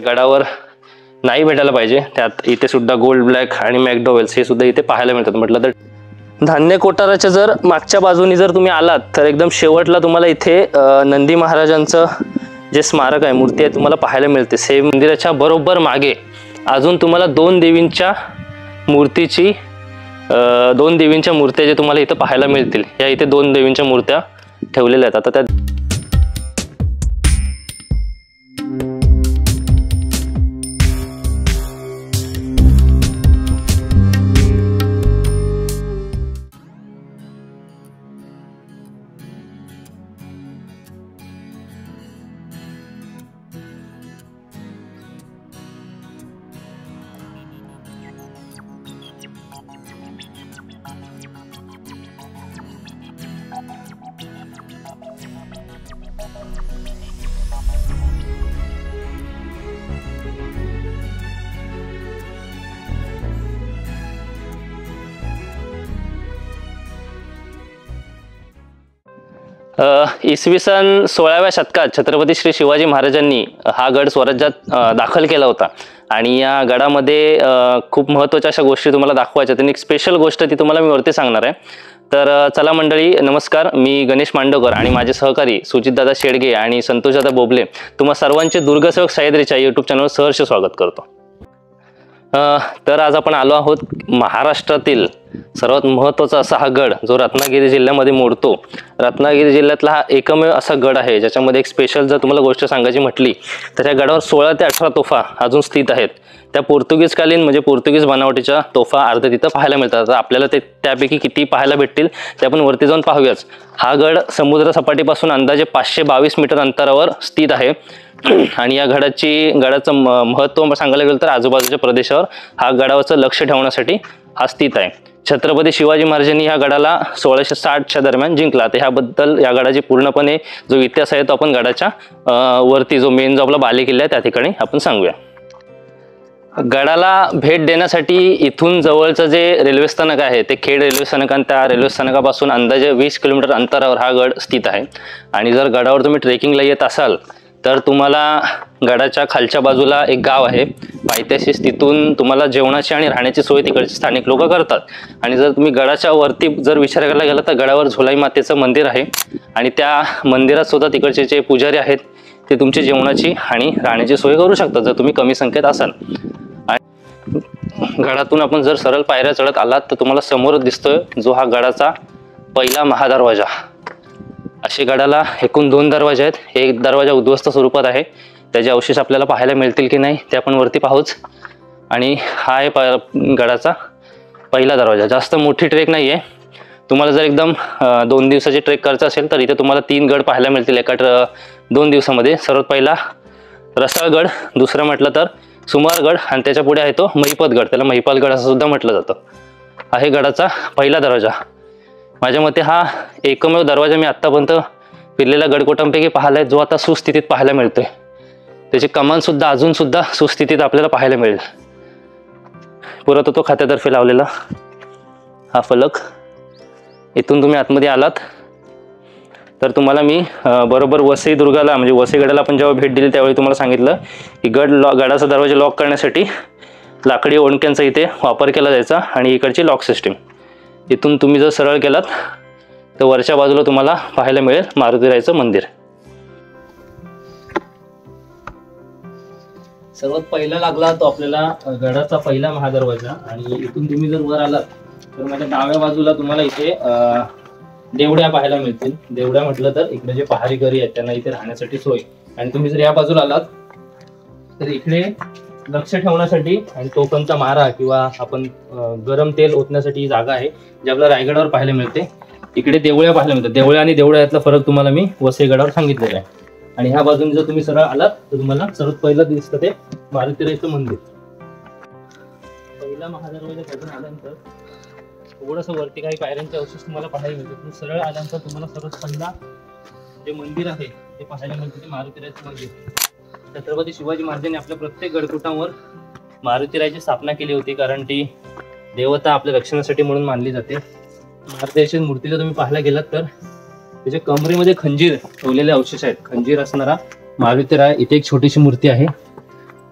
गडावर नाही भेटायला पाहिजे। त्यात इथे सुद्धा गोल्ड ब्लॅक आणि मॅकडोवेल्स हे सुद्धा इथे पाहायला मिळतात। म्हटलं तर धान्य कोठाराच्या जर मागच्या बाजूनी जर तुम्ही आलात तर एकदम शेवटला तुम्हाला इथे नंदी महाराजांचं जे स्मारक आहे, मूर्ती आहे, तुम्हाला पाहायला मिळते। सेम मंदिराच्या बरोबर मागे अजून तुम्हाला दोन देवींच्या मूर्त्या जे तुम्हाला इथं पाहायला मिळतील। या इथे दोन देवींच्या मूर्त्या ठेवलेल्या आहेत। आता त्या इसवी सन 16व्या शतकात छत्रपती श्री शिवाजी महाराजांनी हा गड स्वराज्यात दाखल केला होता आणि या गडामध्ये खूप महत्त्वाच्या अशा गोष्टी तुम्हाला दाखवायच्या। त्यांनी एक स्पेशल गोष्ट ती तुम्हाला मी वरती सांगणार आहे। तर चला मंडळी, नमस्कार, मी गणेश मांडवकर आणि माझे सहकारी सुजितदादा शेडगे आणि संतोषदादा बोबले तुम्हा सर्वांचे दुर्गसेवक सह्याद्रीच्या यूट्यूब चॅनलवर सहर्ष स्वागत करतो। तर आज आपण आलो आहोत महाराष्ट्रातील सर्वात महत्त्वाचा असा हा गड जो रत्नागिरी जिल्ह्यामध्ये मोडतो। रत्नागिरी जिल्ह्यातला हा एकमेव असा गड आहे ज्याच्यामध्ये एक स्पेशल जर तुम्हाला गोष्ट सांगायची म्हटली तर या गडावर 16 ते 18 तोफा अजून स्थित आहेत। त्या पोर्तुगीजकालीन म्हणजे पोर्तुगीज बनावटीच्या तोफा अर्ध्या तिथं पाहायला मिळतात। तर आपल्याला ते त्यापैकी किती पाहायला भेटतील ते आपण वरती जाऊन पाहूयाच। हा गड समुद्र सपाटीपासून अंदाजे 522 मीटर अंतरावर स्थित आहे आणि या गडाचं महत्त्व सांगायला गेलं तर आजूबाजूच्या प्रदेशावर हा गडावरचं लक्ष ठेवण्यासाठी हा स्थित आहे। छत्रपती शिवाजी महाराजांनी ह्या गडाला 1660च्या दरम्यान जिंकला। तर ह्याबद्दल या गडाची पूर्णपणे जो इतिहास आहे तो आपण गडाच्या वरती जो मेन जो आपला बालेकिल्ला आहे त्या ठिकाणी आपण सांगूया। गडाला भेट देण्यासाठी इथून जवळचं जे रेल्वे स्थानक आहे ते खेड रेल्वे स्थानक आणि त्या रेल्वे स्थानकापासून अंदाजे 20 किलोमीटर अंतरावर हा गड स्थित आहे। आणि जर गडावर तुम्ही ट्रेकिंगला येत असाल तर तुम्हाला गडाच्या खालच्या बाजूला एक गाव आहे पायथ्याशी, तिथून तुम्हाला जेवणाची आणि राहण्याची सोय तिकडचे स्थानिक लोक करतात। आणि जर तुम्ही गडाच्या वरती जर विचार करायला गेला तर गडावर झोलाई मातेचं मंदिर आहे आणि त्या मंदिरात सुद्धा तिकडचे जे पुजारी आहेत ते तुमची जेवणाची आणि राहण्याची सोय करू शकतात जर तुम्ही कमी संख्येत असाल। गडातून आपण जर सरळ पायऱ्या चढत आलात तर तुम्हाला समोर दिसतोय जो हा गडाचा पहिला महादरवाजा। असे गडाला एकूण 2 दरवाजे आहेत। एक दरवाजा उद्ध्वस्त स्वरूपात आहे, त्याचे अवशेष आपल्याला पाहायला मिळतील की नाही ते आपण वरती पाहूच। आणि हा आहे गडाचा पहिला दरवाजा। जास्त मोठी ट्रेक नाही आहे। तुम्हाला जर एकदम 2 दिवसाची ट्रेक करायचं असेल तर इथे तुम्हाला 3 गड पाहायला मिळतील एका 2 दिवसामध्ये। सर्वात पहिला रसाळगड, दुसरं म्हटलं तर सुमारगड आणि त्याच्या पुढे आहे तो महिपतगड, त्याला महिपालगड असं सुद्धा म्हटलं जातं। आहे गडाचा पहिला दरवाजा। माझ्या मते हा एकमेव दरवाजा मी आत्तापर्यंत फिरलेल्या गडकोटांपैकी पाहिलाय जो आता सुस्थितीत पाहायला मिळतोय। त्याची कमान सुद्धा अजून सुद्धा सुस्थितीत आपल्याला पाहायला मिळेल। पुरातत्व खात्यातर्फे लावलेला हा फलक। इथून तुम्ही आतमध्ये आलात तर तुम्हाला मी बरोबर वसई दुर्गाला म्हणजे वसई गडाला आपण जेव्हा भेट दिली त्यावेळी तुम्हाला सांगितलं की गडाचा दरवाजा लॉक करण्यासाठी लाकडी ओंडक्यांचा इथे वापर केला जायचा आणि इकडची लॉक सिस्टीम। इथून तुम्ही जर सरळ गेलात तर वरच्या बाजूला तुम्हाला पाहायला मिळेल मारुतीरायाचं मंदिर। सर्वात पहिला लागला तो आपल्याला गडाचा पहिला महादरवाजा। आणि इथून तुम्ही जर वर आलात तर माझ्या डाव्या बाजूला तुम्हाला इथे देवड्या पाहायला मिळतील। देवड्या म्हटलं तर इकडे जे पहारेकरी आहेत त्यांना इथे राहण्यासाठी सोय। आणि तुम्ही जर या बाजूला आलात तर इकडे लक्ष ठेवण्यासाठी आणि तोफांचा मारा किंवा आपण गरम तेल ओतण्यासाठी जागा आहे जी आपल्याला रायगडावर पाहायला मिळते। इकडे देवळ्या पाहायला मिळतात। देवळ्या आणि देवळ्या यातला फरक तुम्हाला मी वसईगडावर सांगितलेला आहे। आणि ह्या बाजूने जर तुम्ही सरळ आलात तर तुम्हाला सर्वात पहिलं दिसतं ते मारुतीरायाचं मंदिर। पहिला महादरवाजा काढून आल्यानंतर थोडंसं वरती काही पायऱ्यांचे अवशेष तुम्हाला पाहायला मिळतात। सरळ आल्यानंतर तुम्हाला सर्वात पहिला जे मंदिर आहे ते पाहायला मिळतं ते मारुतीरायाचं मंदिर। छत्रपती शिवाजी महाराजांनी आपल्या प्रत्येक गडकोटावर मारुतीरायाची स्थापना केली होती कारण ती देवता आपल्या रक्षणासाठी म्हणून मानली जाते। मारुतीरायाची मूर्ती जर तुम्ही पाहायला गेलात तर त्याच्या कमरेमध्ये खंजीर ठेवलेले अवशेष आहेत। खंजीर असणारा मारुतीराय। इथे एक छोटीशी मूर्ती आहे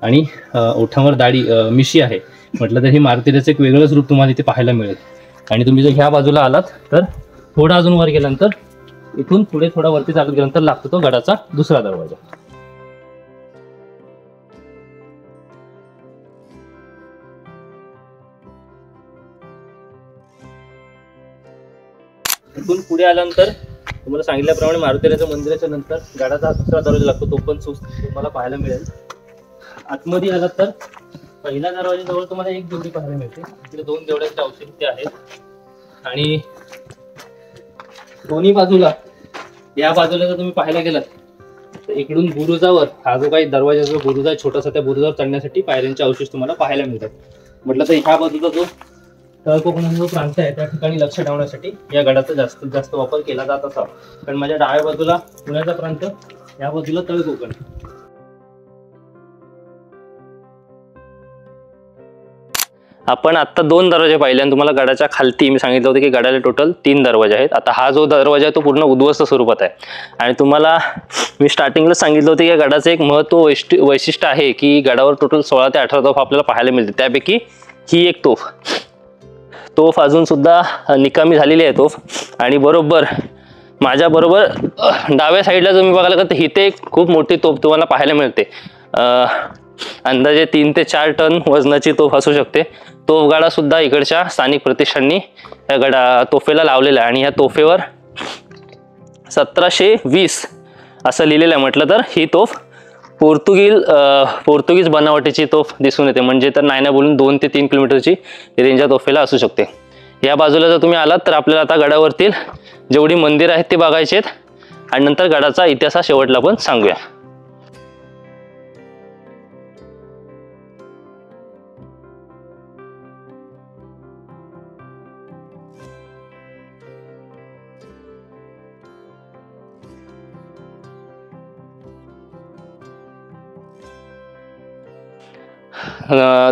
आणि ओठांवर दाढी मिशी आहे म्हटलं तर हे मारुतीचं एक वेगळंच रूप तुम्हाला इथे पाहायला मिळेल. आणि तुम्ही जर ह्या बाजूला आलात तर थोडा अजून वर गेल्यानंतर इथून पुढे थोडा वरती चालत गेल्यानंतर लागतो तो गडाचा दुसरा दरवाजा. इथून पुढे आल्यानंतर तुम्हाला सांगितल्याप्रमाणे मारुतीच्या मंदिराच्या नंतर गडाचा दुसरा दरवाजा लागतो, तो पण तुम्हाला पाहायला मिळेल. आतमध्ये आलात तर पहिल्या दरवाजाजवळ तुम्हाला एक देवडी पाहायला मिळते. इकडे 2 देवड्यांचे अवशेष आहेत आणि दोन्ही बाजूला या बाजूला जर तुम्ही पाहायला गेलात तर इकडून बुरुजावर हा जो काही दरवाजाचा बुरुज आहे छोटासा, त्या बुरुजावर चढण्यासाठी पायऱ्यांचे अवशेष तुम्हाला पाहायला मिळतात. म्हटलं तर ह्या बाजूचा जो तळकोकणाचा जो प्रांत आहे त्या ठिकाणी लक्ष ठेवण्यासाठी या गडाचा जास्तीत जास्त वापर केला जात असावा. कारण माझ्या डाव्या बाजूला पुण्याचा प्रांत, या बाजूला तळकोकण. आपण आता 2 दरवाजे पाहिले आणि तुम्हाला गडाच्या खालती मी सांगितलं होतं की गडाला टोटल 3 दरवाजे आहेत. आता हा जो दरवाजा आहे तो पूर्ण उद्ध्वस्त स्वरूपात आहे. आणि तुम्हाला मी स्टार्टिंगला सांगितलं होतं की गडाचं एक वैशिष्ट्य आहे की गडावर टोटल 16 ते 18 तोफ आपल्याला पाहायला मिळते. त्यापैकी ही एक तोफ अजून सुद्धा निकामी झालेली आहे तोफ. आणि बरोबर माझ्या बरोबर डाव्या साईडला जर मी बघायला गेलं तर इथे एक खूप मोठी तोफ तुम्हाला पाहायला मिळते. अंदाजे 3 ते 4 टन वजनाची तोफ असू शकते. तोफगाडा सुद्धा इकडच्या स्थानिक प्रतिष्ठाननी या तोफेला लावलेला आहे आणि या तोफेवर 1720 असं लिहिलेलं आहे. म्हटलं तर ही तोफ पोर्तुगीज बनावटीची तोफ दिसून येते. म्हणजे तर नाही बोलून 2 ते 3 किलोमीटरची रेंज या तोफेला असू शकते. या बाजूला जर तुम्ही आलात तर आपल्याला आता गडावरतील जेवढी मंदिरं आहेत ते बघायची आहेत आणि नंतर गडाचा इतिहास शेवटला पण सांगूया.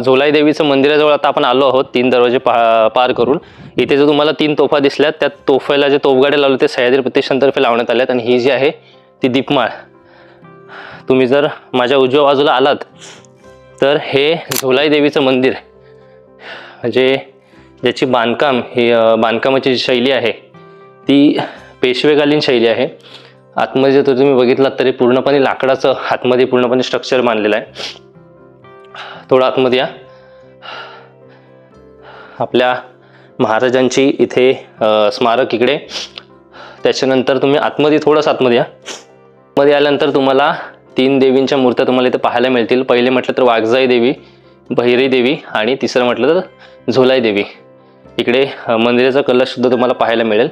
झोलाई देवीचं मंदिराजवळ आता आपण आलो आहोत 3 दरवाजे पार करून. इथे जर तुम्हाला 3 तोफा दिसल्यात त्या तोफेला जे तोफगाडे लावले ते सह्याद्री प्रतिष्ठानतर्फे लावण्यात आल्यात. आणि ही जी आहे ती दीपमाळ. तुम्ही जर माझ्या उजव्या बाजूला आलात तर हे झोलाई देवीचं मंदिर म्हणजे ज्याची बांधकामाची जी शैली आहे ती पेशवेकालीन शैली आहे. आतमध्ये जर तुम्ही बघितलात तरी पूर्णपणे लाकडाचं आतमध्ये पूर्णपणे स्ट्रक्चर बांधलेलं आहे. थोडं आतमध्ये या. आपल्या महाराजांची इथे स्मारक इकडे. त्याच्यानंतर तुम्ही आतमध्ये थोडंसं आतमध्ये या. मध्ये आल्यानंतर तुम्हाला 3 देवींच्या मूर्त्या तुम्हाला इथे पाहायला मिळतील. पहिले म्हटलं तर वाघजाई देवी, भैरी देवी आणि तिसरं म्हटलं तर झोलाई देवी. इकडे मंदिराचा कलश सुद्धा तुम्हाला पाहायला मिळेल.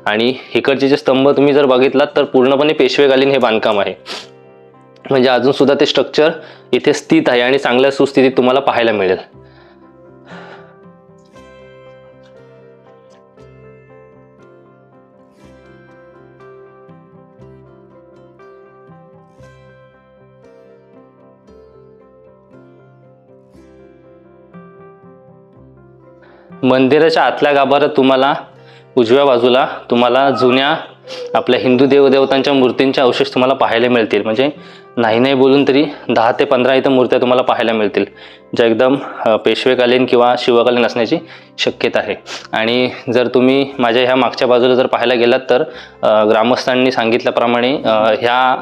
आणि इकडचे जे स्तंभ तुम्ही जर बघितलात तर पूर्णपणे पेशवेकालीन हे बांधकाम आहे. म्हणजे अजून सुद्धा ते स्ट्रक्चर इथे स्थित आहे आणि चांगल्या सुस्थितीत तुम्हाला पाहायला मिळेल. मंदिराच्या आतल्या गाभाऱ्यात तुम्हाला उजव्या बाजूला तुम्हाला जुन्या आपल्या हिंदू देवदेवतांच्या मूर्तींचे अवशेष तुम्हाला पाहायला मिळतील. म्हणजे नाही बोलून तरी 10 ते 15 इथं मूर्त्या तुम्हाला पाहायला मिळतील ज्या एकदम पेशवेकालीन किंवा शिवकालीन असण्याची शक्यता आहे. आणि जर तुम्ही माझ्या ह्या मागच्या बाजूला जर पाहायला गेलात तर ग्रामस्थांनी सांगितल्याप्रमाणे ह्या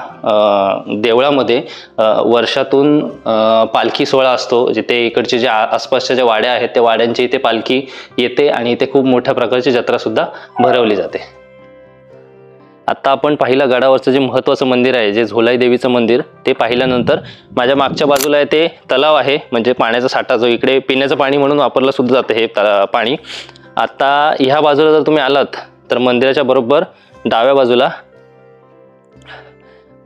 देवळामध्ये वर्षातून पालखी सोहळा असतो. जिथे इकडचे जे आसपासच्या ज्या वाड्या आहेत त्या वाड्यांची इथे पालखी येते आणि इथे खूप मोठ्या प्रकारची जत्रासुद्धा भरवली जाते. आता आपण पाहिलं गडावरचं जे महत्त्वाचं मंदिर आहे जे झोलाई देवीचं मंदिर ते पाहिल्यानंतर माझ्या मागच्या बाजूला आहे ते तलाव आहे. म्हणजे पाण्याचा साठा जो इकडे पिण्याचं पाणी म्हणून वापरलं सुद्धा जातं हे पाणी. आता ह्या बाजूला जर तुम्ही आलात तर मंदिराच्या बरोबर डाव्या बाजूला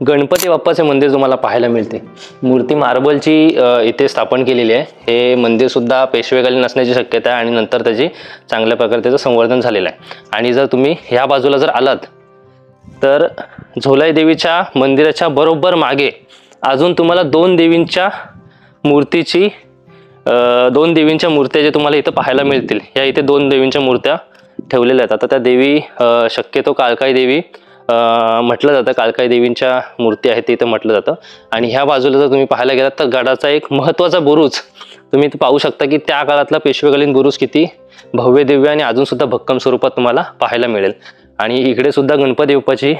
गणपती बाप्पाचे मंदिर तुम्हाला पाहायला मिळते. मूर्ती मार्बलची इथे स्थापन केलेली आहे. हे मंदिर सुद्धा पेशवेकालीन असण्याची शक्यता आहे आणि नंतर त्याची चांगल्या प्रकारे त्याचं संवर्धन झालेलं आहे. आणि जर तुम्ही ह्या बाजूला जर आलात तर झोलाई देवीच्या मंदिराच्या बरोबर मागे अजून तुम्हाला 2 देवींच्या मूर्त्या जे तुम्हाला इथं पाहायला मिळतील. या इथे 2 देवींच्या मूर्त्या ठेवलेल्या आहेत. आता त्या देवी शक्यतो काळकाई देवी म्हटलं जातं, काळकाई देवींच्या मूर्ती आहेत ते इथं म्हटलं जातं. आणि ह्या बाजूला जर तुम्ही पाहायला गेलात तर गडाचा एक महत्त्वाचा बुरुज तुम्ही इथं पाहू शकता की त्या काळातला पेशवेकालीन बुरुज किती भव्य दिव्य आणि अजून सुद्धा भक्कम स्वरूपात तुम्हाला पाहायला मिळेल. आणि इकडे सुद्धा गणपती बाप्पाची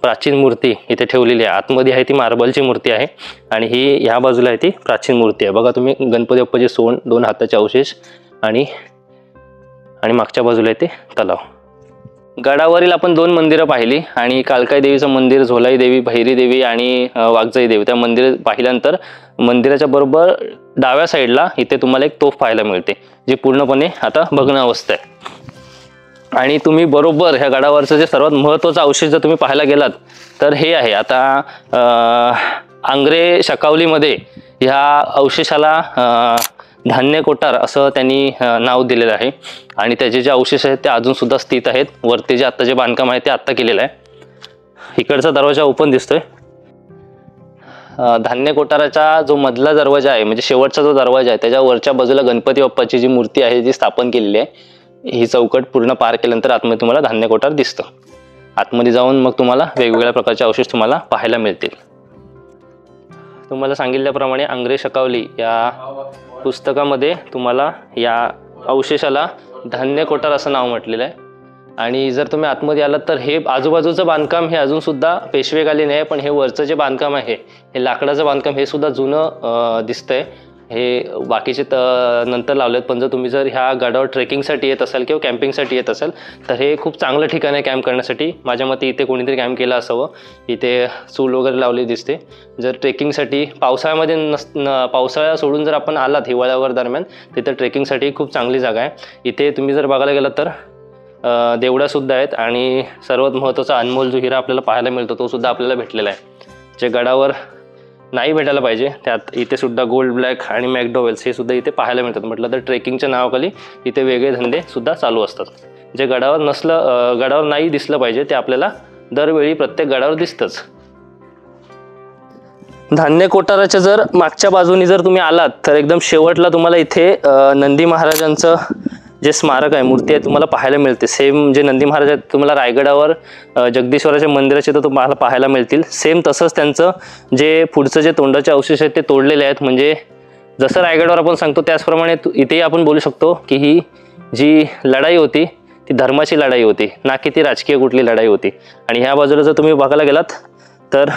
प्राचीन मूर्ती इथे ठेवलेली आहे. आतमध्ये आहे ती मार्बलची मूर्ती आहे आणि ही ह्या बाजूला आहे ती प्राचीन मूर्ती आहे. बघा तुम्ही गणपती बाप्पाचे सोंड, 2 हाताचे अवशेष आणि मागच्या बाजूला आहे ते तलाव. गडावरील आपण 2 मंदिरं पाहिली आणि काळकाई देवीचं मंदिर, झोलाई देवी, भैरी देवी आणि वाघजाई देवी त्या मंदिर पाहिल्यानंतर मंदिराच्या बरोबर डाव्या साईडला इथे तुम्हाला एक तोफ पाहायला मिळते जी पूर्णपणे आता भग्न अवस्था आहे. आणि तुम्ही बरोबर ह्या गडावरचं जे सर्वात महत्त्वाचं अवशेष जर तुम्ही पाहायला गेलात तर हे आहे. आता आंग्रे शकावलीमध्ये ह्या अवशेषाला धान्य कोठार असं त्यांनी नाव दिलेलं आहे आणि त्याचे जे अवशेष आहेत ते अजून सुद्धा स्थित आहेत. वरती जे आत्ता जे बांधकाम आहे ते आत्ता केलेलं आहे. इकडचा दरवाजा ओपन दिसतोय. धान्य कोठाराचा जो मधला दरवाजा आहे म्हणजे शेवटचा जो दरवाजा आहे त्याच्या वरच्या बाजूला गणपती बाप्पाची जी मूर्ती आहे जी स्थापन केलेली आहे. ही चौकट पूर्ण पार केल्यानंतर आतमध्ये तुम्हाला धान्य कोठार दिसतं. आतमध्ये जाऊन मग तुम्हाला वेगवेगळ्या प्रकारचे अवशेष तुम्हाला पाहायला मिळतील. तुम्हाला सांगितल्याप्रमाणे आंग्रे शकावली या पुस्तकामध्ये तुम्हाला या अवशेषाला धान्य कोठार असं नाव म्हटलेलं आहे. आणि जर तुम्ही आतमध्ये आलात तर हे आजूबाजूचं बांधकाम हे अजून सुद्धा पेशवेकालीन आहे, पण हे वरचं जे बांधकाम आहे हे लाकडाचं बांधकाम हे सुद्धा जुनं दिसतंय. हे बाकीचे नंतर लावलेत, पण जर ह्या गडावर ट्रेकिंगसाठी येत असाल किंवा कॅम्पिंगसाठी येत असाल तर हे खूप चांगलं ठिकाण आहे कॅम्प करण्यासाठी. माझ्या मते इथे कोणीतरी कॅम्प केला असावं. इथे चूल वगैरे लावली दिसते. जर ट्रेकिंगसाठी पावसाळ्यामध्ये पावसाळा सोडून जर आपण आलात हिवाळ्यावर दरम्यान तिथं ट्रेकिंगसाठी खूप चांगली जागा आहे. इथे तुम्ही जर बघायला गेलात तर देवडासुद्धा आहेत आणि सर्वात महत्त्वाचा अनमोल जो हिरा आपल्याला पाहायला मिळतो तो सुद्धा आपल्याला भेटलेला आहे, जे गडावर नाही भेटायला पाहिजे. त्यात इथे सुद्धा गोल्ड ब्लॅक आणि मॅकडॉवेल्स हे सुद्धा इथे पाहायला मिळतात. म्हटलं तर ट्रेकिंगच्या नावाखाली इथे वेगळे धंदे सुद्धा चालू असतात. जे गडावर नाही दिसलं पाहिजे ते आपल्याला दरवेळी प्रत्येक गडावर दिसतंच. धान्य कोठाराच्या जर मागच्या बाजूनी जर तुम्ही आलात तर एकदम शेवटला तुम्हाला इथे नंदी महाराजांचं जे स्मारक आहे, मूर्ती आहे तुम्हाला पाहायला मिळते. सेम जे नंदी महाराज आहेत तुम्हाला रायगडावर जगदीश्वराच्या मंदिराचे तर तुम्हाला पाहायला मिळतील. सेम तसंच त्यांचं जे पुढचं जे तोंडाचे अवशेष आहेत ते तोडलेले आहेत. म्हणजे जसं रायगडावर आपण सांगतो त्याचप्रमाणे इथेही आपण बोलू शकतो की ही जी लढाई होती ती धर्माची लढाई होती, ना की ती राजकीय कुठली लढाई होती. आणि ह्या बाजूला जर तुम्ही बघायला गेलात तर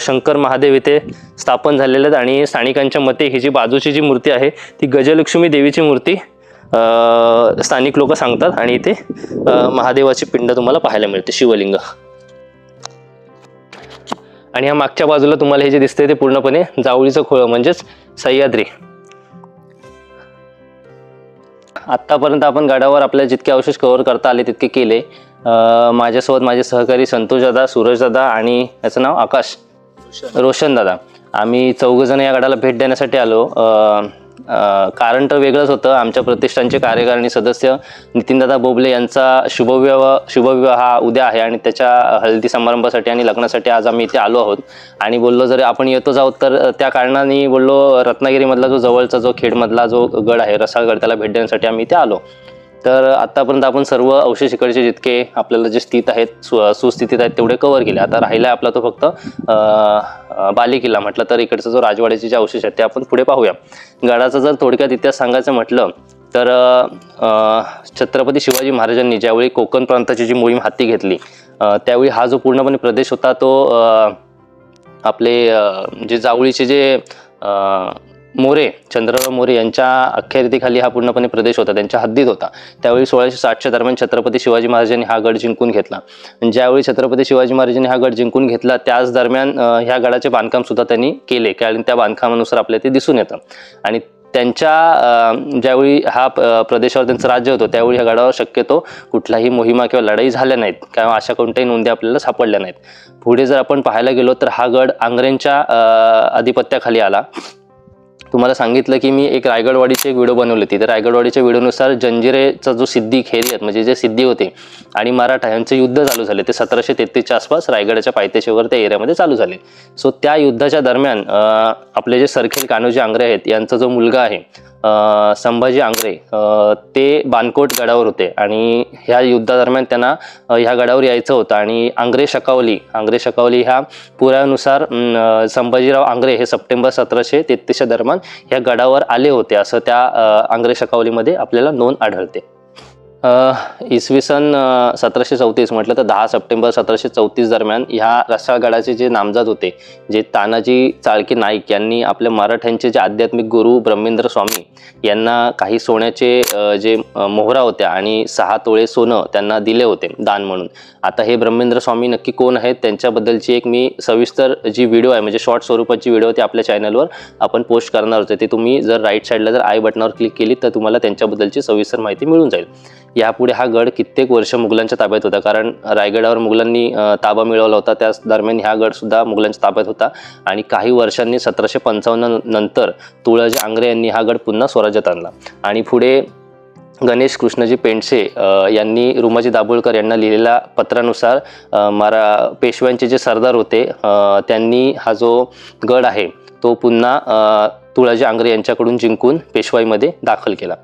शंकर महादेव इथे स्थापन झालेले आहेत आणि स्थानिकांच्या मते ही जी बाजूची जी मूर्ती आहे ती गजलक्ष्मी देवीची मूर्ती स्थानिक लोक सांगतात. आणि इथे महादेवाची पिंड तुम्हाला पाहायला मिळते, शिवलिंग. आणि ह्या मागच्या बाजूला तुम्हाला हे जे दिसतंय ते पूर्णपणे जावळीचं खोळ म्हणजेच सह्याद्री. आत्तापर्यंत आपण गडावर आपल्या जितके अवशेष कव्हर करता आले तितके केले. माझ्यासोबत माझे सहकारी संतोष दादा, सूरज दादा आणि याचं नाव आकाश, रोशन दादा, आम्ही 4 जण या गडाला भेट देण्यासाठी आलो. कारण तर वेगळंच होतं. आमच्या प्रतिष्ठानचे कार्यकारिणी सदस्य नितीनदादा बोबले यांचा शुभविवाह हा उद्या आहे आणि त्याच्या हळदी समारंभासाठी आणि लग्नासाठी आज आम्ही इथे आलो आहोत. आणि बोललो जर आपण येतोच आहोत तर त्या कारणाने बोललो रत्नागिरीमधला जो जवळचा जो खेडमधला जो गड आहे रसाळगड त्याला भेट देण्यासाठी आम्ही इथे आलो. तर आत्तापर्यंत आपण सर्व अवशेष इकडचे जितके आपल्याला जे स्थित आहेत सुस्थितीत आहेत तेवढे कव्हर केले. आता राहिला आपला तो फक्त बालेकिल्ला. म्हटलं तर इकडचा जो राजवाड्याचे जे अवशेष आहेत ते आपण पुढे पाहूया. गडाचा जर थोडक्यात इतिहास सांगायचं म्हटलं तर छत्रपती शिवाजी महाराजांनी ज्यावेळी कोकण प्रांताची जी मोहीम हाती घेतली त्यावेळी हा जो पूर्णपणे प्रदेश होता तो आपले जे जावळीचे जे मोरे, चंद्रराव मोरे यांच्या अखत्यारीखाली हा पूर्णपणे प्रदेश होता, त्यांच्या हद्दीत होता. त्यावेळी 1660च्या दरम्यान छत्रपती शिवाजी महाराजांनी हा गड जिंकून घेतला. ज्यावेळी छत्रपती शिवाजी महाराजांनी हा गड जिंकून घेतला त्याच दरम्यान ह्या गडाचे बांधकाम सुद्धा त्यांनी केले, कारण त्या बांधकामानुसार आपल्याला ते दिसून येतं. आणि त्यांच्या ज्यावेळी हा प्रदेशावर त्यांचं राज्य होतं त्यावेळी ह्या गडावर शक्यतो कुठलाही मोहिमा किंवा लढाई झाल्या नाहीत किंवा अशा कोणत्याही नोंदी आपल्याला सापडल्या नाहीत. पुढे जर आपण पाहायला गेलो तर हा गड आंग्र्यांच्या आधिपत्याखाली आला. तुम्हाला सांगितलं की मी एक रायगडवाडीची एक व्हिडिओ बनवली होती. तर रायगडवाडीच्या व्हिडिओनुसार जंजिरेचा जो सिद्धी खैरियत म्हणजे जे सिद्धी होते आणि मराठा यांचे युद्ध चालू झाले ते 1733च्या आसपास रायगडाच्या पायथ्याशी वगैरे त्या एरियामध्ये चालू झाले. सो त्या युद्धाच्या दरम्यान आपले जे सरखेल कान्होजी आंग्रे आहेत यांचा जो मुलगा आहे संभाजी आंग्रे ते बानकोट गडावर होते आणि ह्या युद्धादरम्यान त्यांना ह्या गडावर यायचं होतं आणि आंग्रे शकावली ह्या पुराव्यानुसार संभाजीराव आंग्रे हे सप्टेंबर 1733 दरम्यान ह्या गडावर आले होते असं त्या आंग्रे शकावलीमध्ये आपल्याला नोंद आढळते. इसवी सन 1734 म्हटलं तर 10 सप्टेंबर 1734 दरम्यान ह्या रसाळगडाचे जे नामजाद होते जे तानाजी चाळके नाईक यांनी आपल्या मराठ्यांचे जे आध्यात्मिक गुरु ब्रह्मेंद्र स्वामी यांना काही सोन्याचे जे मोहरा होत्या आणि 6 तोळे सोनं त्यांना दिले होते दान म्हणून. आता हे ब्रह्मेंद्र स्वामी नक्की कोण आहेत त्यांच्याबद्दलची एक मी सविस्तर जी व्हिडिओ आहे म्हणजे शॉर्ट स्वरूपाची व्हिडिओ ती आपल्या चॅनलवर आपण पोस्ट करणार होते. ते तुम्ही जर राईट साईडला जर आय बटनावर क्लिक केली तर तुम्हाला त्यांच्याबद्दलची सविस्तर माहिती मिळून जाईल. यापुढे हा गड कित्येक वर्ष मुघलांच्या ताब्यात होता कारण रायगडावर मुघलांनी ताबा मिळवला होता. त्याच दरम्यान हा गड सुद्धा मुघलांच्या ताब्यात होता आणि काही वर्षांनी 1755 नंतर तुळाजी आंग्रे यांनी हा गड पुन्हा स्वराज्यात आणला आणि पुढे गणेश कृष्णजी पेंडसे यांनी रुमाजी दाभोळकर यांना लिहिलेल्या पत्रानुसार पेशव्यांचे जे सरदार होते त्यांनी हा जो गड आहे तो पुन्हा तुळाजी आंग्रे यांच्याकडून जिंकून पेशवाईमध्ये दाखल केला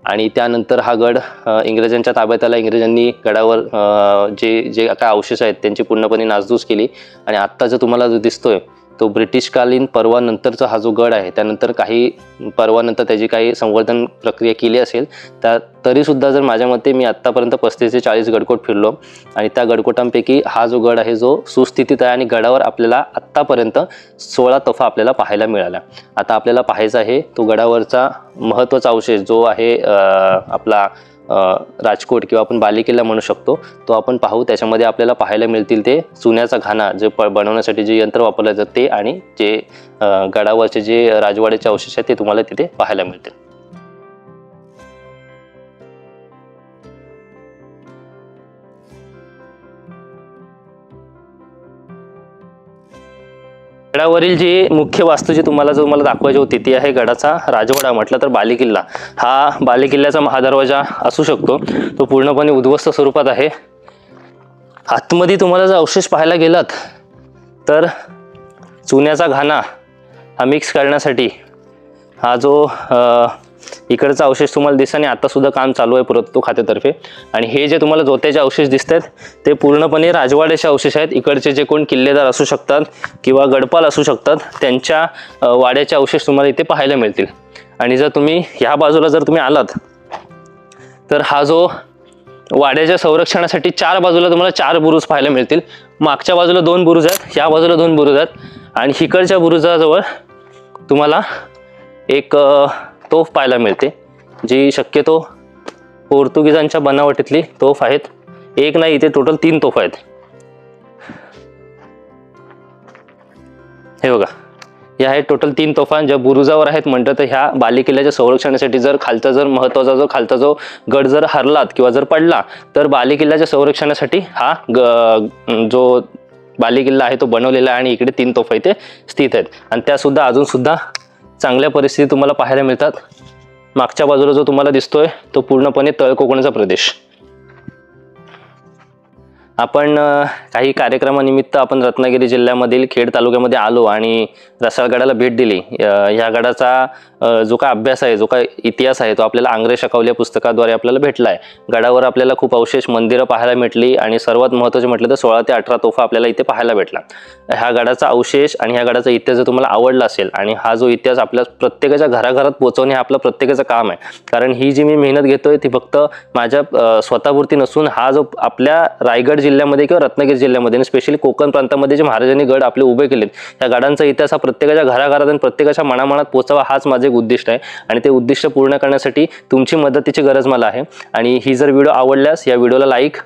आणि त्यानंतर हा गड इंग्रजांच्या ताब्यात आला. इंग्रजांनी गडावर जे काय अवशेष आहेत त्यांची पूर्णपणे नासधूस केली आणि आत्ता जो तुम्हाला जो दिसतोय तो ब्रिटिशकालीन परवानंतरचा हा जो गड आहे त्यानंतर काही परवानंतर त्याची काही संवर्धन प्रक्रिया केली असेल तरीसुद्धा जर माझ्या मते मी आत्तापर्यंत 35 ते 40 गडकोट फिरलो आणि त्या गडकोटांपैकी हा जो गड आहे जो सुस्थितीत आहे आणि गडावर आपल्याला आत्तापर्यंत 16 तोफा आपल्याला पाहायला मिळाल्या. आता आपल्याला पाहायचा आहे तो गडावरचा महत्त्वाचा अवशेष जो आहे आपला राजकोट किंवा आपण बालेकिल्ला म्हणू शकतो तो आपण पाहू. त्याच्यामध्ये आपल्याला पाहायला मिळतील ते चुन्याचा घाणा जे बनवण्यासाठी जे यंत्र वापरलं जातं ते आणि जे गडावरचे जे राजवाड्याचे अवशेष आहेत ते तुम्हाला तिथे पाहायला मिळतील. गडावरील जी मुख्य वास्तू जी तुम्हाला दाखवायची होती ती आहे गडाचा राजवाडा. म्हटलं तर बालेकिल्ला. हा बालेकिल्ल्याचा महादरवाजा असू शकतो तो पूर्णपणे उद्ध्वस्त स्वरूपात आहे. आतमध्ये तुम्हाला जर अवशेष पाहायला गेलात तर चुन्याचा घाणा हा मिक्स करण्यासाठी हा जो इकडचा अवशेष तुम्हाला दिसत आणि आता सुद्धा काम चालू आहे पुरातत्व खात्यातर्फे आणि हे जे तुम्हाला जोत्याचे अवशेष दिसत आहेत ते पूर्णपणे राजवाड्याचे अवशेष आहेत. इकडचे जे कोण किल्लेदार असू शकतात किंवा गडपाल असू शकतात त्यांच्या वाड्याचे अवशेष तुम्हाला इथे पाहायला मिळतील. आणि जर तुम्ही ह्या बाजूला जर तुम्ही आलात तर हा जो वाड्याच्या संरक्षणासाठी 4 बाजूला तुम्हाला 4 बुरुज पाहायला मिळतील. मागच्या बाजूला 2 बुरुज आहेत, ह्या बाजूला 2 बुरुज आहेत आणि इकडच्या बुरुजाजवळ तुम्हाला एक तोफ पाहायला मिळते जी शक्यतो पोर्तुगीजांच्या बनावटीतली तोफ आहेत. एक नाही इथे टोटल 3 तोफा आहेत. हे बघा या आहेत टोटल 3 तोफा ज्या बुरुजावर आहेत. म्हटलं तर ह्या बालेकिल्ल्याच्या संरक्षणासाठी जर खालचा जर महत्त्वाचा खालचा जो गड जर हरलात किंवा जर पडला तर बालेकिल्ल्याच्या संरक्षणासाठी हा जो बालेकिल्ला आहे तो बनवलेला आहे आणि इकडे 3 तोफा इथे स्थित आहेत आणि त्या सुद्धा अजून सुद्धा चांगल्या परिस्थितीत तुम्हाला पाहायला मिळतात. मागच्या बाजूला जो तुम्हाला दिसतोय तो पूर्णपणे तळकोकणाचा प्रदेश. आपण काही कार्यक्रमानिमित्त आपण रत्नागिरी जिल्ह्यामधील खेड तालुक्यामध्ये आलो आणि रसाळगडाला भेट दिली. ह्या गडाचा जो काय अभ्यास आहे जो काय इतिहास आहे तो आपल्याला आंग्रे शकावली या पुस्तकाद्वारे आपल्याला भेटला आहे. गडावर आपल्याला खूप अवशेष मंदिरं पाहायला मिळाली आणि सर्वात महत्त्वाचे म्हटलं तर 16 ते 18 तोफा आपल्याला इथे पाहायला भेटला. ह्या गडाचा अवशेष आणि ह्या गडाचा इतिहास जर तुम्हाला आवडला असेल आणि हा जो इतिहास आपल्या प्रत्येकाच्या घराघरात पोहोचवणे हा आपलं प्रत्येकाचं काम आहे. कारण ही जी मी मेहनत घेतोय ती फक्त माझ्या स्वतःपुरती नसून हा जो आपल्या रायगड जिल्ह्यामध्ये किंवा रत्नागिरी जिल्ह्यामध्ये आणि स्पेशली कोकण प्रांतामध्ये जे महाराजांनी गड आपले उभे केलेत त्या गडांचा इतिहास हा प्रत्येकाच्या घराघरात आणि प्रत्येकाच्या मनामनात पोहोचावा हाच माझं एक उद्दिष्ट आहे आणि ते उद्दिष्ट पूर्ण करण्यासाठी तुमची मदतीची गरज मला आहे. आणि ही जर व्हिडिओ आवडल्यास या व्हिडिओला लाईक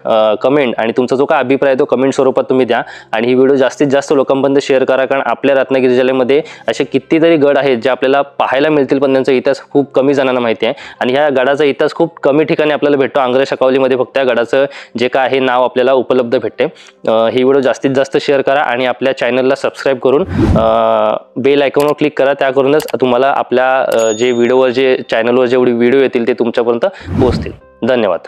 कमेंट आणि तुमचा जो काय अभिप्राय आहे तो कमेंट स्वरूपात तुम्ही द्या आणि ही व्हिडिओ जास्तीत जास्त लोकांपर्यंत शेअर करा. कारण आपल्या रत्नागिरी जिल्ह्यामध्ये असे कितीतरी गड आहेत जे आपल्याला पाहायला मिळतील पण त्यांचा इतिहास खूप कमी जणांना माहिती आहे आणि ह्या गडाचा इतिहास खूप कमी ठिकाणी आपल्याला भेटतो. आंग्रे शकावलीमध्ये फक्त या गडाचं जे काय आहे नाव आपल्याला उपलब्ध भेटते. ही व्हिडिओ जास्तीत जास्त शेअर करा आणि आपल्या चॅनलला सबस्क्राईब करून बेल आयकॉनवर क्लिक करा. त्याकरूनच तुम्हाला आपल्या जे व्हिडिओवर जे चॅनलवर जेवढे व्हिडिओ येतील ते तुमच्यापर्यंत पोहोचतील. धन्यवाद.